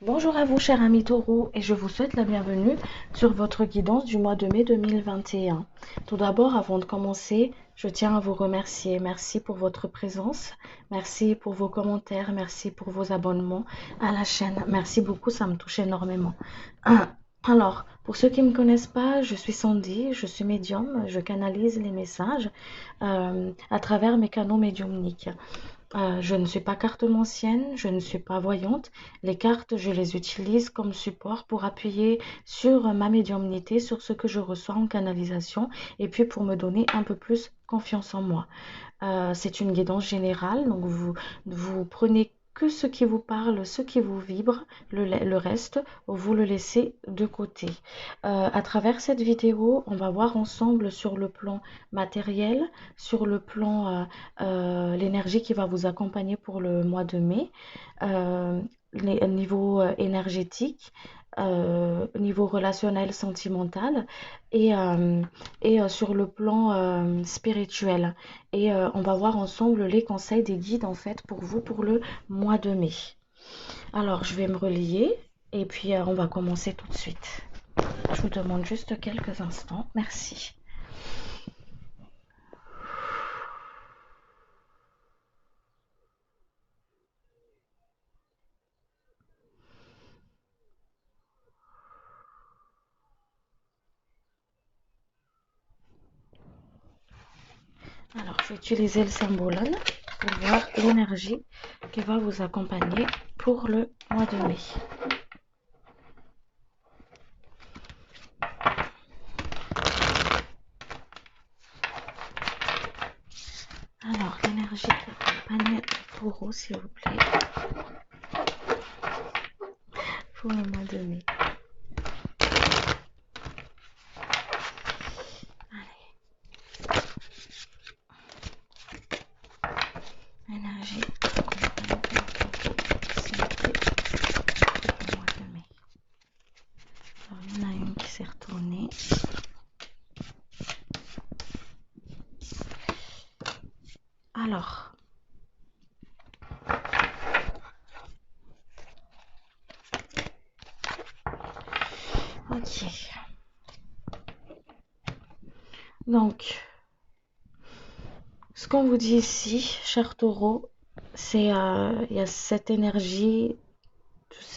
Bonjour à vous, chers amis taureaux, et je vous souhaite la bienvenue sur votre guidance du mois de mai 2021. Tout d'abord, avant de commencer, je tiens à vous remercier. Merci pour votre présence, merci pour vos commentaires, merci pour vos abonnements à la chaîne. Merci beaucoup, ça me touche énormément. Alors, pour ceux qui ne me connaissent pas, je suis Sandy, je suis médium, je canalise les messages à travers mes canaux médiumniques. Je ne suis pas cartomancienne, je ne suis pas voyante. Les cartes, je les utilise comme support pour appuyer sur ma médiumnité, sur ce que je reçois en canalisation et puis pour me donner un peu plus confiance en moi. C'est une guidance générale, donc vous prenez que ce qui vous parle, ce qui vous vibre, le reste, vous le laissez de côté. À travers cette vidéo, on va voir ensemble sur le plan matériel, sur le plan l'énergie qui va vous accompagner pour le mois de mai, niveau énergétique, niveau relationnel, sentimental et sur le plan spirituel. Et on va voir ensemble les conseils des guides en fait pour vous pour le mois de mai. Alors je vais me relier et puis on va commencer tout de suite. Je vous demande juste quelques instants. Merci. Alors, je vais utiliser le symbole pour voir l'énergie qui va vous accompagner pour le mois de mai. Alors, l'énergie qui accompagne le taureau, s'il vous plaît, pour le mois de mai. Énergie accompagne le taureau, s'il vous plaît, pour le mois de mai. Alors, il y en a une qui s'est retournée. Alors, ok. Donc, ce qu'on vous dit ici, cher taureau, c'est il y a cette énergie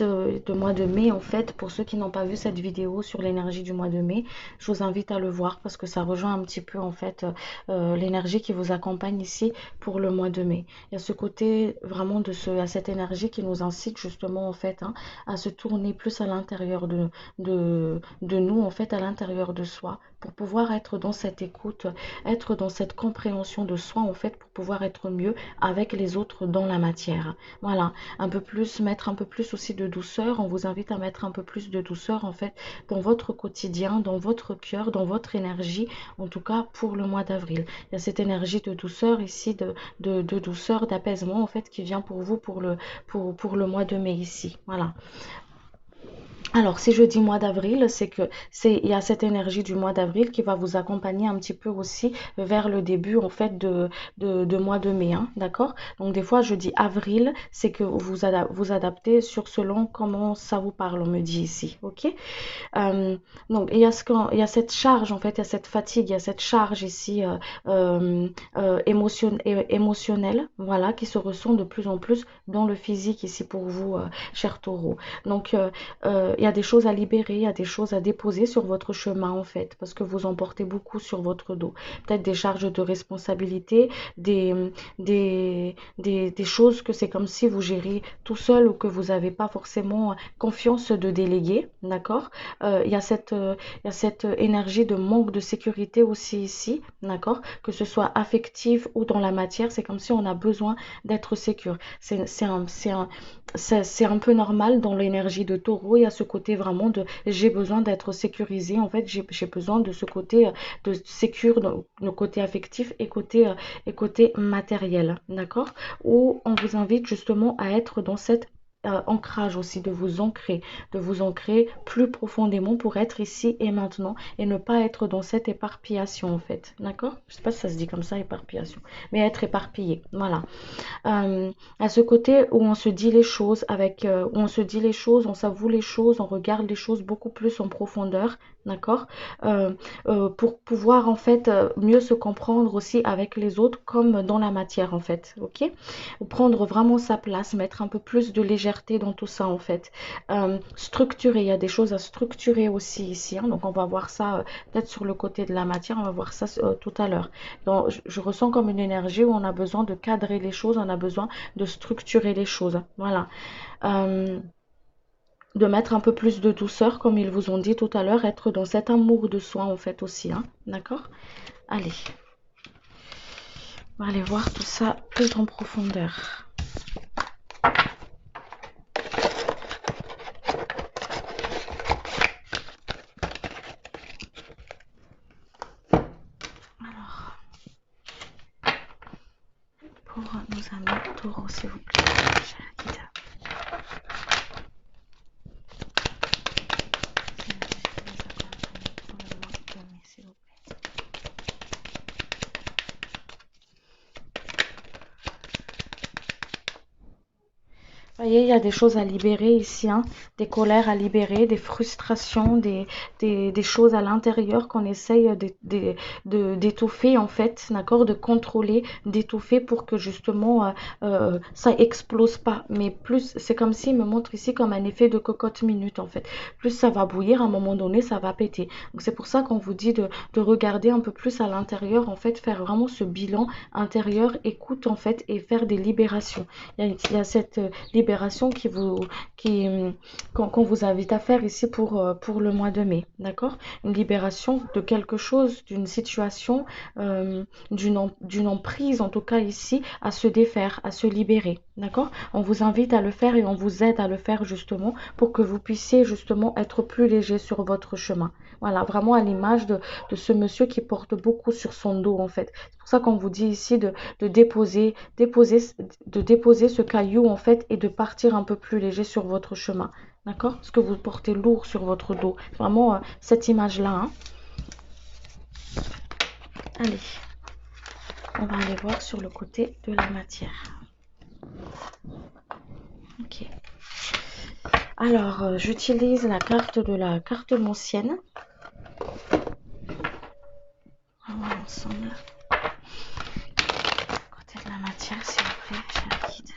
de mois de mai en fait. Pour ceux qui n'ont pas vu cette vidéo sur l'énergie du mois de mai, je vous invite à le voir parce que ça rejoint un petit peu en fait l'énergie qui vous accompagne ici pour le mois de mai. Il y a ce côté vraiment à cette énergie qui nous incite justement en fait à se tourner plus à l'intérieur de nous en fait, à l'intérieur de soi, pour pouvoir être dans cette écoute, être dans cette compréhension de soi en fait, pour pouvoir être mieux avec les autres dans la matière. Voilà, un peu plus, mettre un peu plus aussi de douceur. On vous invite à mettre un peu plus de douceur en fait dans votre quotidien, dans votre cœur, dans votre énergie, en tout cas pour le mois d'avril. Il y a cette énergie de douceur ici, de douceur, d'apaisement en fait qui vient pour vous pour le mois de mai ici. Voilà. Alors, si je dis mois d'avril, il y a cette énergie du mois d'avril qui va vous accompagner un petit peu aussi vers le début en fait de mois de mai, hein, d'accord? Donc des fois je dis avril, c'est que vous adaptez sur selon comment ça vous parle, on me dit ici, ok? Euh, donc il y a cette charge en fait, il y a cette fatigue, il y a cette charge ici émotionnelle, voilà, qui se ressent de plus en plus dans le physique ici pour vous, cher taureau. Donc il y a des choses à libérer, il y a des choses à déposer sur votre chemin en fait, parce que vous en portez beaucoup sur votre dos. Peut-être des charges de responsabilité, des choses que c'est comme si vous gérez tout seul ou que vous n'avez pas forcément confiance de déléguer, d'accord? Il y a cette énergie de manque de sécurité aussi ici, d'accord? Que ce soit affective ou dans la matière, c'est comme si on a besoin d'être sécure. C'est un peu normal dans l'énergie de taureau. Il y a ce côté vraiment de j'ai besoin d'être sécurisé. En fait, j'ai besoin de ce côté de sécure, le côté affectif et côté matériel, d'accord? Où on vous invite justement à être dans cette ancrage aussi, de vous ancrer plus profondément pour être ici et maintenant et ne pas être dans cette éparpillation en fait. D'accord? Je sais pas si ça se dit comme ça, éparpillation, mais être éparpillé. Voilà. À ce côté où on se dit les choses où on se dit les choses, on s'avoue les choses, on regarde les choses beaucoup plus en profondeur, d'accord, pour pouvoir en fait mieux se comprendre aussi avec les autres comme dans la matière en fait, ok, prendre vraiment sa place, mettre un peu plus de légèreté dans tout ça en fait, structurer, il y a des choses à structurer aussi ici, hein, donc on va voir ça peut-être sur le côté de la matière, on va voir ça tout à l'heure. Donc je ressens comme une énergie où on a besoin de cadrer les choses, on a besoin de structurer les choses, voilà. Euh, de mettre un peu plus de douceur, comme ils vous ont dit tout à l'heure, être dans cet amour de soi en fait aussi, hein, d'accord? Allez, on va aller voir tout ça plus en profondeur. Alors, pour nos amis taureaux, s'il vous plaît, cher guide. S'il vous plaît. Vous voyez, il y a des choses à libérer ici, hein, des colères à libérer, des frustrations, des choses à l'intérieur qu'on essaye d'étouffer en fait, d'accord, de contrôler, d'étouffer pour que justement ça explose pas. Mais plus, c'est comme s'il me montre ici comme un effet de cocotte minute en fait. Plus ça va bouillir, à un moment donné, ça va péter. Donc c'est pour ça qu'on vous dit de regarder un peu plus à l'intérieur, en fait, faire vraiment ce bilan intérieur, écoute en fait, et faire des libérations. Il y a cette libération qui, qu'on vous invite à faire ici pour le mois de mai, d'accord? Une libération de quelque chose, d'une situation, d'une emprise, en tout cas ici, à se défaire, à se libérer, d'accord? On vous invite à le faire et on vous aide à le faire justement pour que vous puissiez justement être plus léger sur votre chemin. Voilà, vraiment à l'image de ce monsieur qui porte beaucoup sur son dos en fait. C'est pour ça qu'on vous dit ici de déposer ce caillou en fait et de partir un peu plus léger sur votre chemin. D'accord? Parce que vous portez lourd sur votre dos. Vraiment cette image-là. Hein. Allez, on va aller voir sur le côté de la matière. Ok. Alors, j'utilise la carte de la carte ancienne. On va voir ensemble. Côté de la matière, s'il vous plaît, cher guide.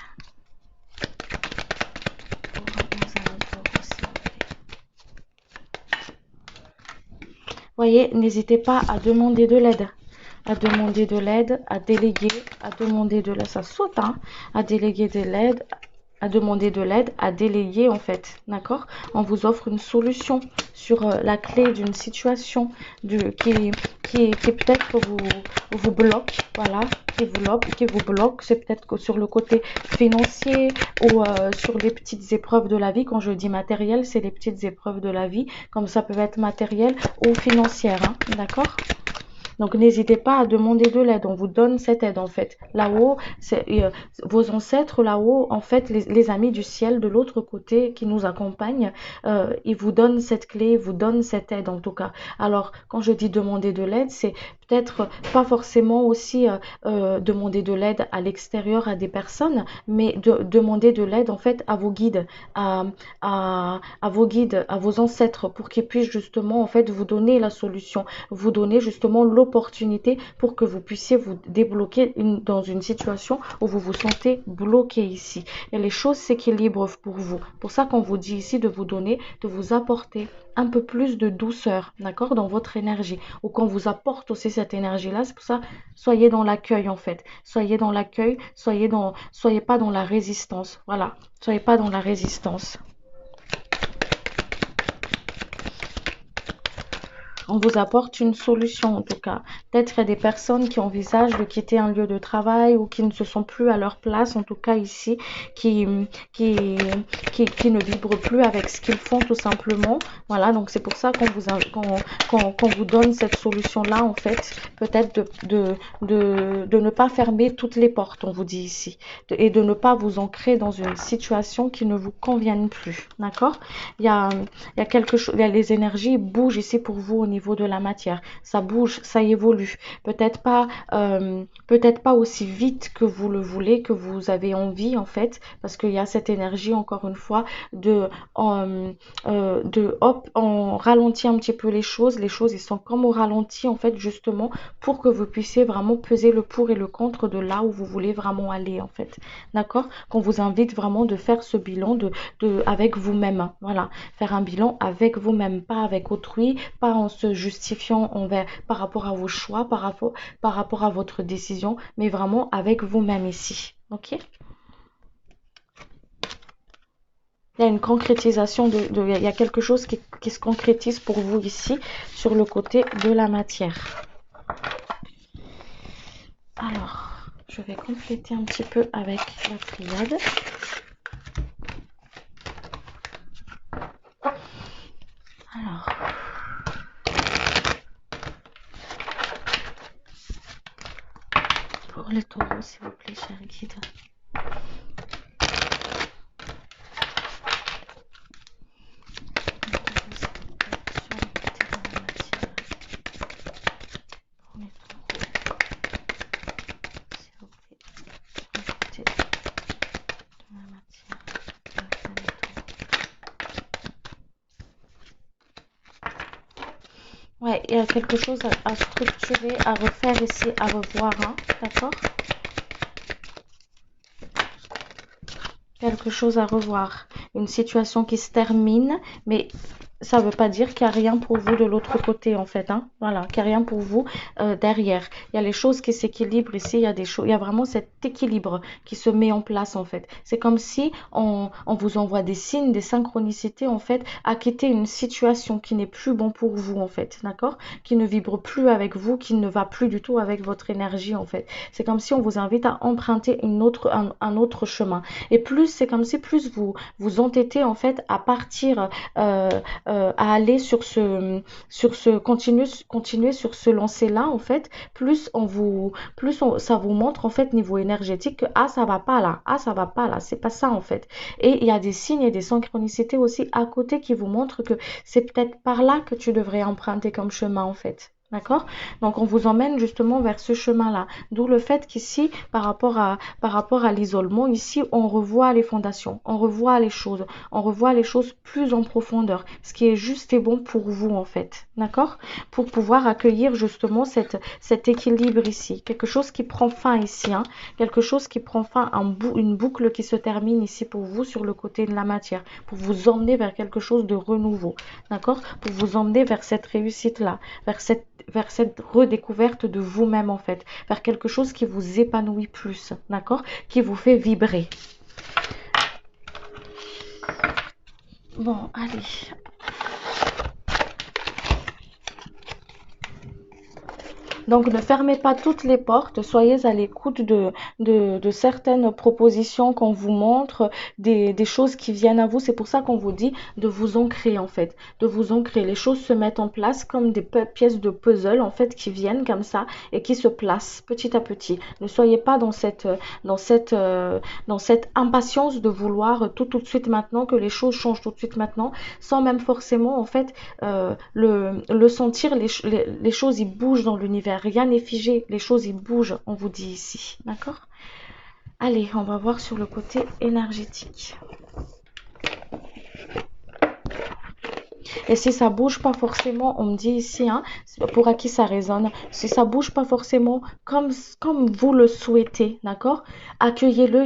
Voyez, n'hésitez pas à demander de l'aide. À demander de l'aide, à déléguer, à demander de l'aide. Ça saute, hein. À déléguer de l'aide, à demander de l'aide, à déléguer en fait, d'accord? On vous offre une solution sur la clé d'une situation qui peut-être vous bloque, voilà, qui vous bloque. C'est peut-être que sur le côté financier ou sur les petites épreuves de la vie. Quand je dis matériel, c'est les petites épreuves de la vie, comme ça peut être matériel ou financière, hein, d'accord? Donc, n'hésitez pas à demander de l'aide. On vous donne cette aide, en fait. Là-haut, vos ancêtres, là-haut, en fait, les amis du ciel de l'autre côté qui nous accompagnent, ils vous donnent cette clé, ils vous donnent cette aide, en tout cas. Alors, quand je dis demander de l'aide, c'est peut-être pas forcément aussi demander de l'aide à l'extérieur à des personnes, mais demander de l'aide, en fait, à vos guides, à vos guides, à vos ancêtres, pour qu'ils puissent justement, en fait, vous donner la solution, vous donner justement l'opportunité pour que vous puissiez vous débloquer dans une situation où vous vous sentez bloqué ici. Et les choses s'équilibrent pour vous. Pour ça qu'on vous dit ici de vous donner, de vous apporter un peu plus de douceur, d'accord, dans votre énergie. Ou qu'on vous apporte aussi cette énergie-là. C'est pour ça, soyez dans l'accueil en fait. Soyez dans l'accueil, soyez pas dans la résistance. Voilà, soyez pas dans la résistance. On vous apporte une solution en tout cas. Peut-être il y a des personnes qui envisagent de quitter un lieu de travail ou qui ne se sont plus à leur place, en tout cas ici, qui, qui, qui ne vibrent plus avec ce qu'ils font tout simplement. Voilà, donc c'est pour ça qu'on vous donne cette solution-là en fait. Peut-être de ne pas fermer toutes les portes, on vous dit ici. Et de ne pas vous ancrer dans une situation qui ne vous convienne plus. D'accord? Il y a quelque chose, les énergies bougent ici pour vous au niveau de la matière. Ça bouge, ça évolue. Peut-être pas aussi vite que vous le voulez, que vous avez envie en fait, parce qu'il y a cette énergie encore une fois hop, on ralentit un petit peu les choses. Les choses ils sont comme au ralenti en fait justement pour que vous puissiez vraiment peser le pour et le contre de là où vous voulez vraiment aller en fait. D'accord? Qu'on vous invite vraiment de faire ce bilan avec vous-même. Voilà, faire un bilan avec vous-même, pas avec autrui, pas en se justifiant par rapport à vos choix, par rapport à votre décision, mais vraiment avec vous-même ici. Ok? Il y a une concrétisation il y a quelque chose qui se concrétise pour vous ici sur le côté de la matière. Alors, je vais compléter un petit peu avec la triade. Alors, pour les taureaux, s'il vous plaît, cher guide. Ouais, il y a quelque chose à structurer, à refaire ici, à revoir, hein, d'accord? Quelque chose à revoir. Une situation qui se termine, mais ça ne veut pas dire qu'il n'y a rien pour vous de l'autre côté, en fait, hein. Voilà, qu'il n'y a rien pour vous derrière. Il y a les choses qui s'équilibrent ici, il y a des choses, il y a vraiment cet équilibre qui se met en place, en fait. C'est comme si on vous envoie des signes, des synchronicités, en fait, à quitter une situation qui n'est plus bon pour vous, en fait, d'accord? Qui ne vibre plus avec vous, qui ne va plus du tout avec votre énergie, en fait. C'est comme si on vous invite à emprunter un autre chemin. Et plus, c'est comme si plus vous entêtez, en fait, à partir à aller continuer sur ce lancer-là, en fait, ça vous montre, en fait, niveau énergétique que, ah, ça va pas là, ah, ça va pas là, c'est pas ça, en fait. Et il y a des signes et des synchronicités aussi à côté qui vous montrent que c'est peut-être par là que tu devrais emprunter comme chemin, en fait. D'accord? Donc, on vous emmène justement vers ce chemin-là. D'où le fait qu'ici, par rapport à l'isolement, ici, on revoit les fondations, on revoit les choses plus en profondeur, ce qui est juste et bon pour vous, en fait. D'accord? Pour pouvoir accueillir justement cet équilibre ici. Quelque chose qui prend fin ici, hein? Quelque chose qui prend fin, une boucle qui se termine ici pour vous sur le côté de la matière, pour vous emmener vers quelque chose de renouveau. D'accord? Pour vous emmener vers cette réussite-là, vers cette redécouverte de vous-même en fait, vers quelque chose qui vous épanouit plus, d'accord, qui vous fait vibrer. Bon, allez. Donc, ne fermez pas toutes les portes, soyez à l'écoute de certaines propositions qu'on vous montre, des choses qui viennent à vous. C'est pour ça qu'on vous dit de vous ancrer, en fait, de vous ancrer. Les choses se mettent en place comme des pièces de puzzle, en fait, qui viennent comme ça et qui se placent petit à petit. Ne soyez pas dans cette impatience de vouloir tout de suite maintenant, que les choses changent tout de suite maintenant, sans même forcément, en fait, le sentir. Les choses, ils bougent dans l'univers. Rien n'est figé, les choses ils bougent, on vous dit ici, d'accord? Allez, on va voir sur le côté énergétique. Et si ça bouge pas forcément, on me dit ici, hein, pour à qui ça résonne, si ça bouge pas forcément comme vous le souhaitez, d'accord? Accueillez-le,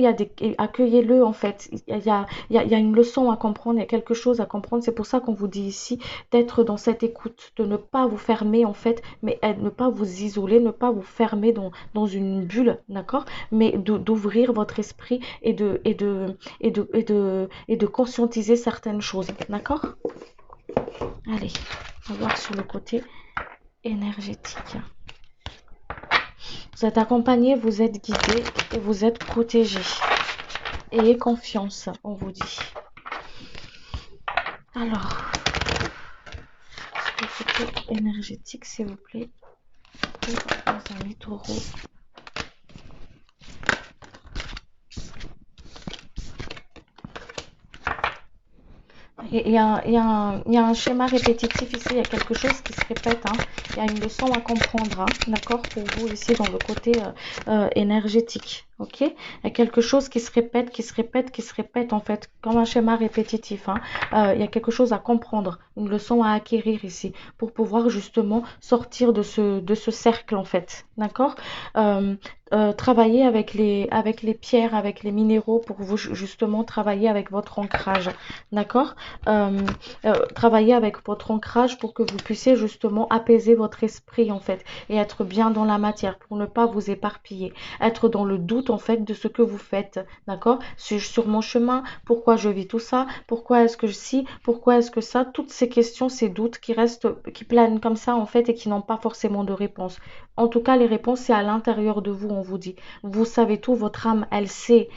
accueillez-le en fait. Il y a une leçon à comprendre, il y a quelque chose à comprendre. C'est pour ça qu'on vous dit ici d'être dans cette écoute, de ne pas vous fermer en fait, mais ne pas vous isoler, ne pas vous fermer dans une bulle, d'accord? Mais d'ouvrir votre esprit et de conscientiser certaines choses, d'accord? Allez, on va voir sur le côté énergétique. Vous êtes accompagné, vous êtes guidé et vous êtes protégé. Ayez confiance, on vous dit. Alors, le côté énergétique, s'il vous plaît, pour nos amis taureaux. Il y a un schéma répétitif ici, il y a quelque chose qui se répète, hein. Il y a une leçon à comprendre, hein, d'accord, pour vous ici dans le côté énergétique, ok. Il y a quelque chose qui se répète, en fait, comme un schéma répétitif, hein. Il y a quelque chose à comprendre, une leçon à acquérir ici, pour pouvoir justement sortir de ce cercle, en fait, d'accord. Travailler avec les pierres, avec les minéraux, pour vous justement travailler avec votre ancrage, d'accord. Travailler avec votre ancrage pour que vous puissiez justement apaiser votre esprit, en fait, et être bien dans la matière, pour ne pas vous éparpiller, être dans le doute, en fait, de ce que vous faites, d'accord. Suis-je sur mon chemin? Pourquoi je vis tout ça? Pourquoi est-ce que si? Pourquoi est-ce que ça? Toutes ces questions, ces doutes qui restent, qui planent comme ça, en fait, et qui n'ont pas forcément de réponse. En tout cas, les réponses, c'est à l'intérieur de vous, on vous dit. Vous savez tout, votre âme, elle sait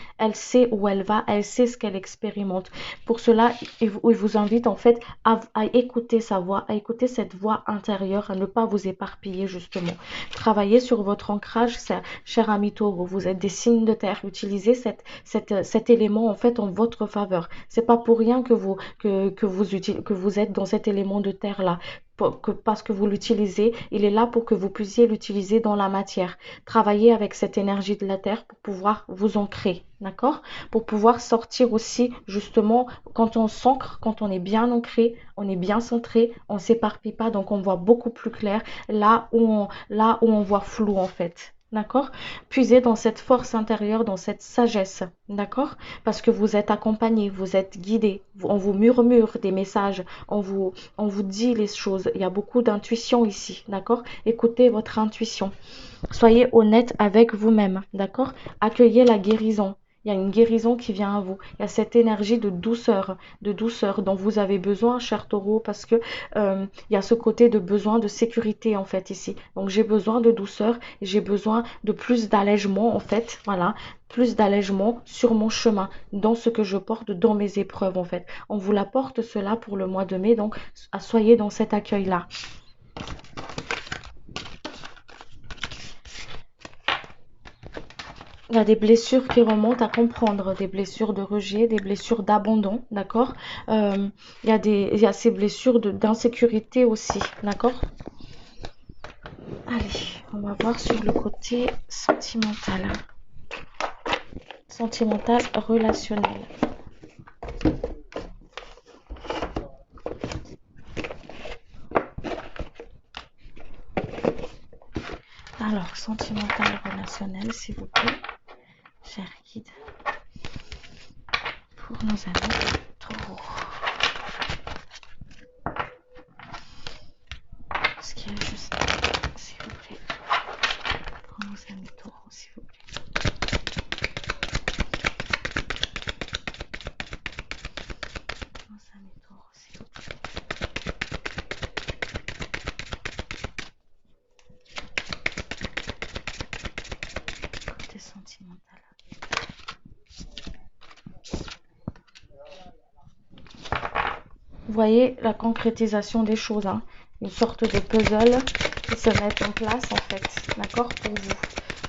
où elle va, elle sait ce qu'elle expérimente. Pour cela, il vous invite en fait à écouter sa voix, à écouter cette voix intérieure, à ne pas vous éparpiller justement. Travaillez sur votre ancrage, cher ami Taureau. Vous êtes des signes de terre. Utilisez cet élément en fait en votre faveur. C'est pas pour rien que vous êtes dans cet élément de terre là. Parce que vous l'utilisez, il est là pour que vous puissiez l'utiliser dans la matière. Travaillez avec cette énergie de la terre pour pouvoir vous ancrer, d'accord? Pour pouvoir sortir aussi, justement, quand on s'ancre, quand on est bien ancré, on est bien centré, on ne s'éparpille pas, donc on voit beaucoup plus clair là où on voit flou en fait. D'accord? Puisez dans cette force intérieure, dans cette sagesse, d'accord? Parce que vous êtes accompagné, vous êtes guidé, on vous murmure des messages, on vous dit les choses. Il y a beaucoup d'intuition ici, d'accord? Écoutez votre intuition. Soyez honnête avec vous-même, d'accord? Accueillez la guérison. Il y a une guérison qui vient à vous. Il y a cette énergie de douceur dont vous avez besoin, cher taureau, parce que il y a ce côté de besoin de sécurité en fait ici. Donc j'ai besoin de douceur et j'ai besoin de plus d'allègement en fait, voilà, plus d'allègement sur mon chemin, dans ce que je porte, dans mes épreuves en fait. On vous l'apporte cela pour le mois de mai, donc soyez dans cet accueil-là. Il y a des blessures qui remontent à comprendre, des blessures de rejet, des blessures d'abandon, d'accord. Il y a ces blessures d'insécurité aussi, d'accord. Allez, on va voir sur le côté sentimental. Sentimental, relationnel. Alors, sentimental, relationnel, s'il vous plaît, cher guide, pour nos amis taureaux. Ce qui est juste, s'il vous plaît, pour nos amis taureaux, s'il vous plaît. Nos amis taureaux, s'il vous plaît. Côté sentimental. Vous voyez la concrétisation des choses, hein. Une sorte de puzzle qui se met en place en fait, d'accord, pour vous.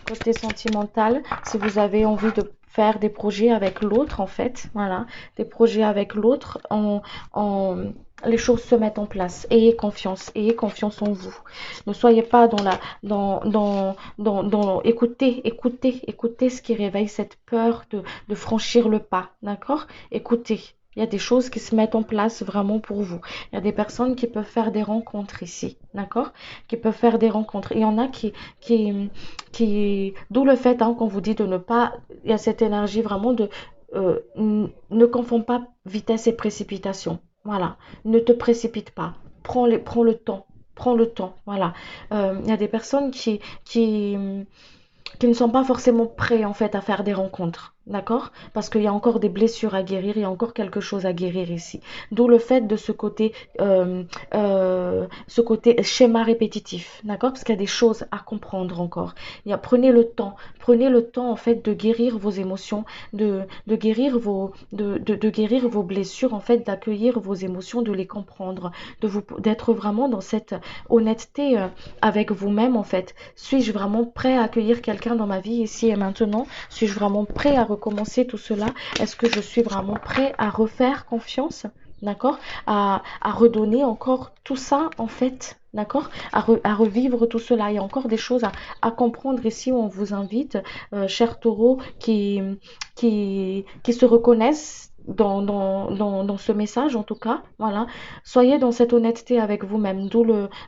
Côté sentimental, si vous avez envie de faire des projets avec l'autre en fait, voilà, des projets avec l'autre, les choses se mettent en place. Ayez confiance en vous. Ne soyez pas écoutez ce qui réveille cette peur de franchir le pas, d'accord? Écoutez. Il y a des choses qui se mettent en place vraiment pour vous. Il y a des personnes qui peuvent faire des rencontres ici, d'accord? Qui peuvent faire des rencontres. Il y en a d'où le fait hein, qu'on vous dit de ne pas, il y a cette énergie vraiment de, ne confond pas vitesse et précipitation. Voilà, ne te précipite pas. Prends le temps. Prends le temps. Voilà. Il y a des personnes qui ne sont pas forcément prêts en fait à faire des rencontres. D'accord? Parce qu'il y a encore des blessures à guérir, il y a encore quelque chose à guérir ici. D'où le fait de ce côté schéma répétitif. D'accord? Parce qu'il y a des choses à comprendre encore. Prenez le temps en fait de guérir vos émotions, de guérir vos blessures, en fait, d'accueillir vos émotions, de les comprendre, d'être vraiment dans cette honnêteté avec vous-même, en fait. Suis-je vraiment prêt à accueillir quelqu'un dans ma vie ici et maintenant? Suis-je vraiment prêt à recommencer tout cela? Est-ce que je suis vraiment prêt à refaire confiance? D'accord? À redonner encore tout ça, en fait. D'accord? À revivre tout cela. Il y a encore des choses à comprendre ici où on vous invite, chers taureaux, qui se reconnaissent dans ce message, en tout cas. Voilà. Soyez dans cette honnêteté avec vous-même.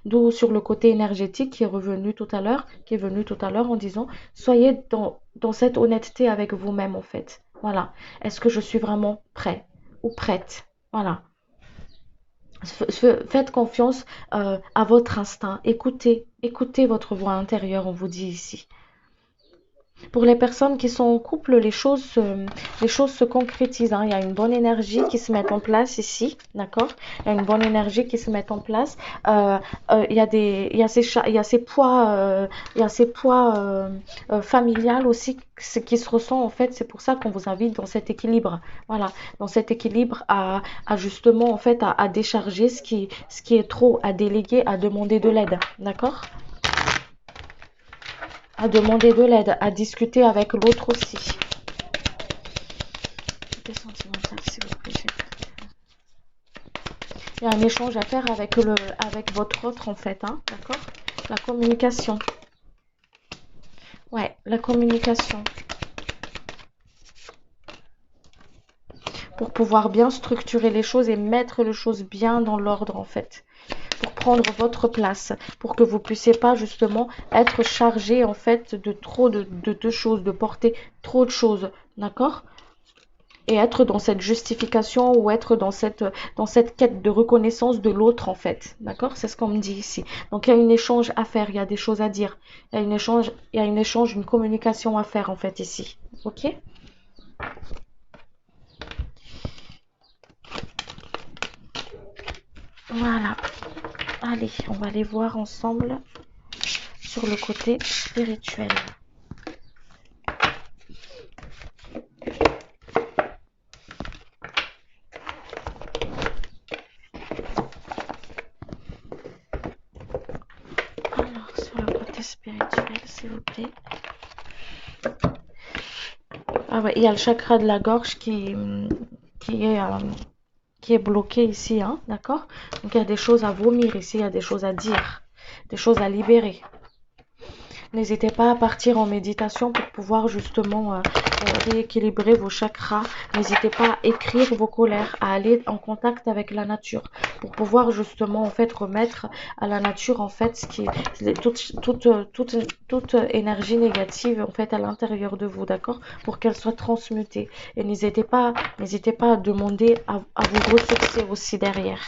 D'où sur le côté énergétique qui est revenu tout à l'heure, qui est venu tout à l'heure en disant, soyez dans cette honnêteté avec vous-même, en fait. Voilà. Est-ce que je suis vraiment prêt ou prête? Voilà. Faites confiance à votre instinct. Écoutez votre voix intérieure, on vous dit ici. Pour les personnes qui sont en couple, les choses se concrétisent, hein. Il y a une bonne énergie qui se met en place ici, d'accord? Il y a une bonne énergie qui se met en place. Il y a ces poids, familial aussi qui se ressent en fait. C'est pour ça qu'on vous invite dans cet équilibre, voilà, dans cet équilibre à justement en fait à décharger ce qui est trop, à déléguer, à demander de l'aide, d'accord? À demander de l'aide, à discuter avec l'autre aussi. Côté sentimental, s'il vous plaît. Il y a un échange à faire avec votre autre en fait, hein, d'accord? La communication. Ouais, la communication. Pour pouvoir bien structurer les choses et mettre les choses bien dans l'ordre en fait. Pour prendre votre place, pour que vous puissiez pas justement être chargé en fait de trop de choses, de porter trop de choses, d'accord? Et être dans cette justification ou être dans cette quête de reconnaissance de l'autre en fait, d'accord? C'est ce qu'on me dit ici. Donc il y a un échange à faire, il y a des choses à dire, il y a un échange, une communication à faire en fait ici, ok? Voilà. Allez, on va aller voir ensemble sur le côté spirituel. Alors, sur le côté spirituel, s'il vous plaît. Ah ouais, il y a le chakra de la gorge qui est, euh, qui est bloqué ici, hein, d'accord? Donc, il y a des choses à vomir ici, il y a des choses à dire, des choses à libérer. N'hésitez pas à partir en méditation pour pouvoir justement rééquilibrer vos chakras. N'hésitez pas à écrire vos colères, à aller en contact avec la nature pour pouvoir justement en fait remettre à la nature en fait toute énergie négative en fait à l'intérieur de vous, d'accord? Pour qu'elle soit transmutée. Et n'hésitez pas à demander à vous ressourcer aussi derrière.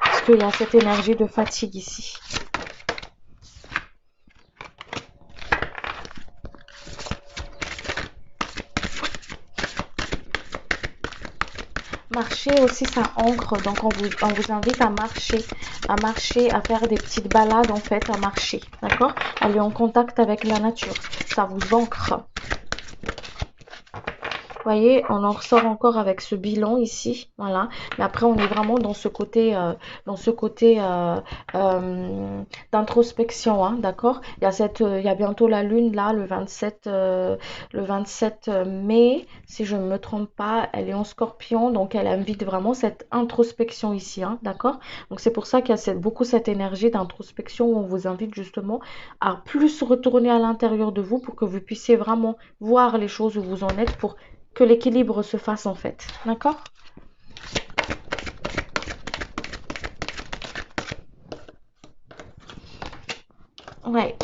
Parce qu'il y a cette énergie de fatigue ici. Marcher aussi, ça ancre. Donc, on vous invite à marcher, à faire des petites balades, en fait, à marcher. D'accord? Aller en contact avec la nature. Ça vous ancre. Vous voyez, on en ressort encore avec ce bilan ici, voilà. Mais après, on est vraiment dans ce côté d'introspection, hein, d'accord? Il y a bientôt la lune là, le 27 mai, si je ne me trompe pas, elle est en Scorpion, donc elle invite vraiment cette introspection ici, hein, d'accord? Donc c'est pour ça qu'il y a beaucoup cette énergie d'introspection où on vous invite justement à plus retourner à l'intérieur de vous pour que vous puissiez vraiment voir les choses où vous en êtes pour que l'équilibre se fasse en fait. D'accord? Ouais.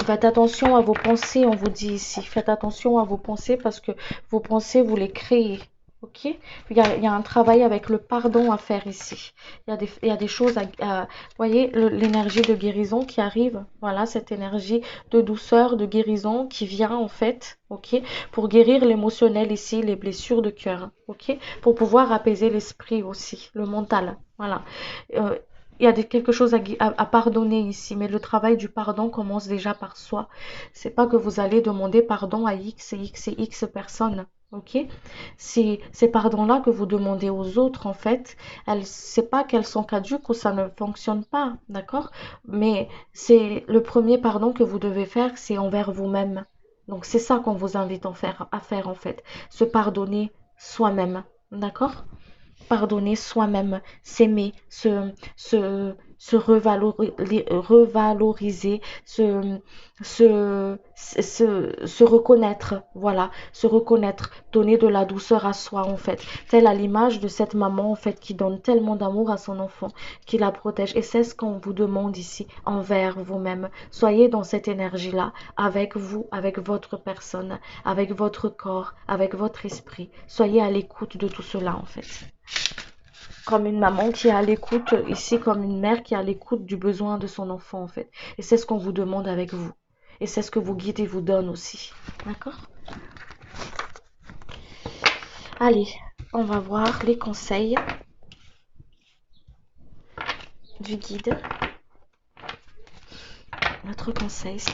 Faites attention à vos pensées, on vous dit ici. Faites attention à vos pensées parce que vos pensées, vous les créez. Ok? Ok, il y a un travail avec le pardon à faire ici. Il y a des choses vous voyez, l'énergie de guérison qui arrive. Voilà, cette énergie de douceur, de guérison qui vient en fait, ok, pour guérir l'émotionnel ici, les blessures de cœur, ok, pour pouvoir apaiser l'esprit aussi, le mental. Voilà. Euh, il y a quelque chose à pardonner ici, mais le travail du pardon commence déjà par soi. C'est pas que vous allez demander pardon à X et X et X personnes. Ok, c'est ces pardons-là que vous demandez aux autres, en fait, c'est pas qu'elles sont caduques ou ça ne fonctionne pas, d'accord? Mais c'est le premier pardon que vous devez faire, c'est envers vous-même. Donc c'est ça qu'on vous invite à faire en fait, se pardonner soi-même, d'accord? Pardonner soi-même, s'aimer, revaloriser, se reconnaître, voilà, se reconnaître, donner de la douceur à soi en fait, telle à l'image de cette maman en fait qui donne tellement d'amour à son enfant, qui la protège. Et c'est ce qu'on vous demande ici envers vous-même. Soyez dans cette énergie-là avec vous, avec votre personne, avec votre corps, avec votre esprit. Soyez à l'écoute de tout cela en fait, comme une maman qui est à l'écoute, ici comme une mère qui est à l'écoute du besoin de son enfant en fait. Et c'est ce qu'on vous demande avec vous. Et c'est ce que vos guides vous donnent aussi. D'accord? Allez, on va voir les conseils du guide. Notre conseil, c'est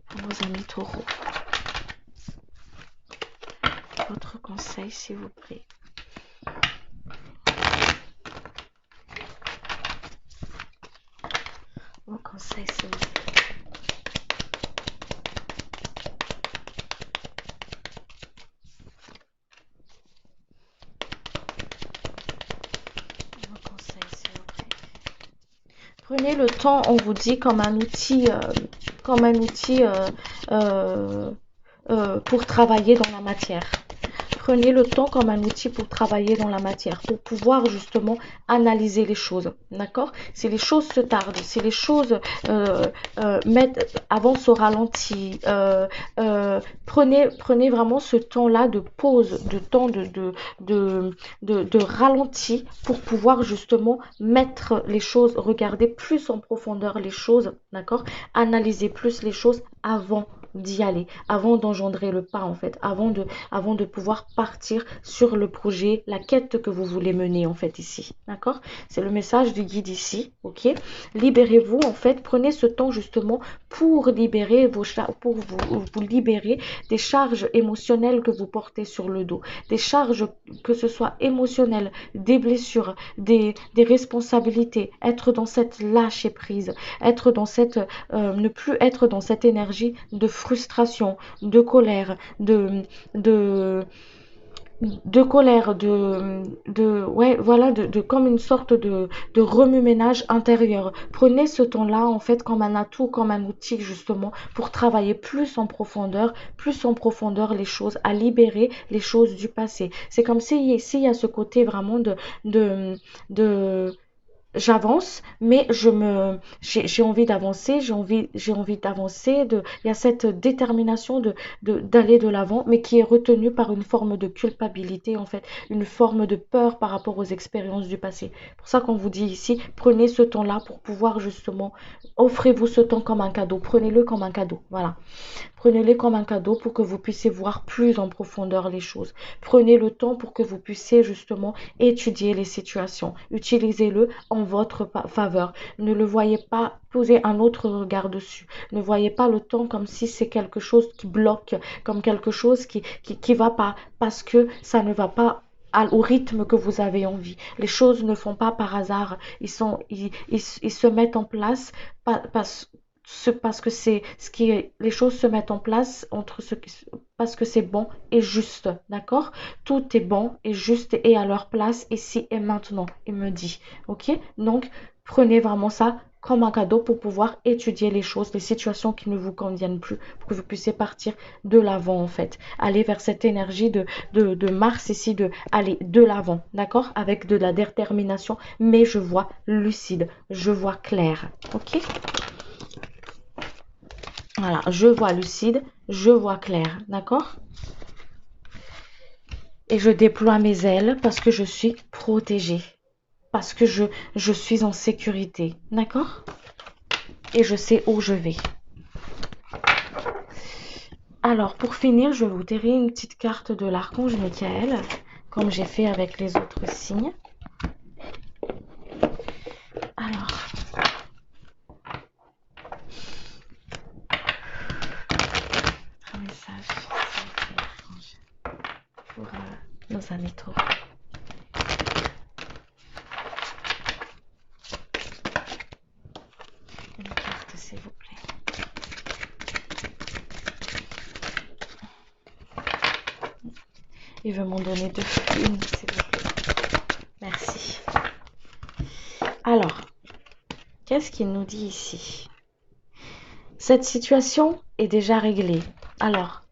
pour nos amis taureaux. Votre conseil, s'il vous plaît. Vos conseils, s'il vous plaît. Prenez le temps, on vous dit, comme un outil, pour travailler dans la matière. Prenez le temps comme un outil pour travailler dans la matière, pour pouvoir justement analyser les choses. D'accord? Si les choses se tardent, si les choses avancent au ralenti, prenez vraiment ce temps-là de pause, de temps de ralenti pour pouvoir justement mettre les choses, regarder plus en profondeur les choses, d'accord? Analyser plus les choses avant d'y aller, avant d'engendrer le pas en fait, avant de pouvoir partir sur le projet, la quête que vous voulez mener en fait ici, d'accord? C'est le message du guide ici, ok? Libérez-vous en fait, prenez ce temps justement pour libérer pour vous libérer des charges émotionnelles que vous portez sur le dos, des charges que ce soit émotionnelles, des blessures, des responsabilités, être dans cette lâcher prise, être dans cette ne plus être dans cette énergie de frustration, de colère, de colère, ouais, voilà, comme une sorte de remue-ménage intérieur. Prenez ce temps-là, en fait, comme un atout, comme un outil, justement, pour travailler plus en profondeur les choses, à libérer les choses du passé. C'est comme s'il y a ce côté vraiment de j'avance, mais j'ai envie d'avancer, j'ai envie d'avancer, il y a cette détermination d'aller de l'avant, mais qui est retenue par une forme de culpabilité, en fait, une forme de peur par rapport aux expériences du passé. C'est pour ça qu'on vous dit ici, prenez ce temps-là pour pouvoir justement, offrez-vous ce temps comme un cadeau, prenez-le comme un cadeau, voilà. Prenez-les comme un cadeau pour que vous puissiez voir plus en profondeur les choses. Prenez le temps pour que vous puissiez justement étudier les situations. Utilisez-le en votre faveur. Ne le voyez pas, posez un autre regard dessus. Ne voyez pas le temps comme si c'est quelque chose qui bloque, comme quelque chose qui va pas, parce que ça ne va pas au rythme que vous avez envie. Les choses ne font pas par hasard. Ils se mettent en place parce que c'est ce qui est, les choses se mettent en place parce que c'est bon et juste, d'accord? Tout est bon et juste et à leur place ici et maintenant, il me dit, ok? Donc, prenez vraiment ça comme un cadeau pour pouvoir étudier les choses, les situations qui ne vous conviennent plus, pour que vous puissiez partir de l'avant en fait, aller vers cette énergie de Mars ici, de aller de l'avant, d'accord? Avec de la détermination, mais je vois lucide, je vois clair, ok? Voilà, je vois lucide, je vois clair, d'accord? et je déploie mes ailes parce que je suis protégée, parce que je suis en sécurité, d'accord? Et je sais où je vais. Alors, pour finir, je vais vous tirer une petite carte de l'archange Michael, comme j'ai fait avec les autres signes. Alors, un message, s'il vous plaît, archange, pour nos amis taureaux. Une carte, s'il vous plaît. Il veut m'en donner deux. Une, s'il vous plaît. Merci. Alors, qu'est-ce qu'il nous dit ici? Cette situation est déjà réglée. Alors,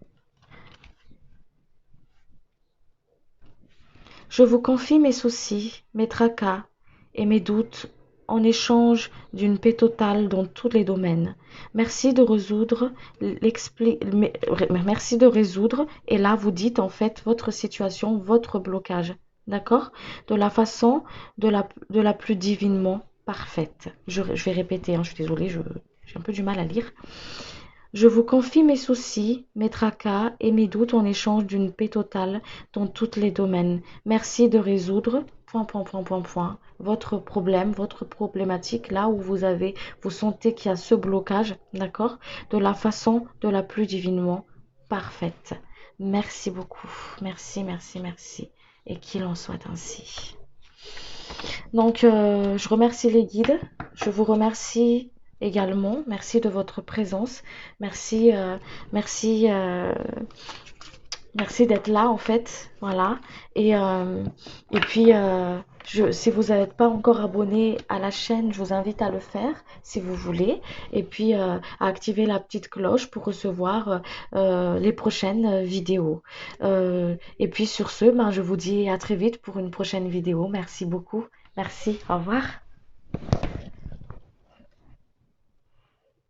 je vous confie mes soucis, mes tracas et mes doutes en échange d'une paix totale dans tous les domaines. Merci de résoudre merci de résoudre, et là vous dites en fait votre situation, votre blocage, d'accord? De la façon de la plus divinement parfaite. Je vais répéter, hein, je suis désolée, j'ai un peu du mal à lire. Je vous confie mes soucis, mes tracas et mes doutes en échange d'une paix totale dans tous les domaines. Merci de résoudre, votre problème, votre problématique, là où vous sentez qu'il y a ce blocage, d'accord, de la façon de la plus divinement parfaite. Merci beaucoup. Merci, merci, merci. Et qu'il en soit ainsi. Donc, je remercie les guides. Je vous remercie également. Merci de votre présence. Merci, merci, merci d'être là en fait. Voilà. Et puis, si vous n'êtes pas encore abonné à la chaîne, je vous invite à le faire si vous voulez. Et puis, à activer la petite cloche pour recevoir les prochaines vidéos. Et puis sur ce, ben, je vous dis à très vite pour une prochaine vidéo. Merci beaucoup. Merci. Au revoir.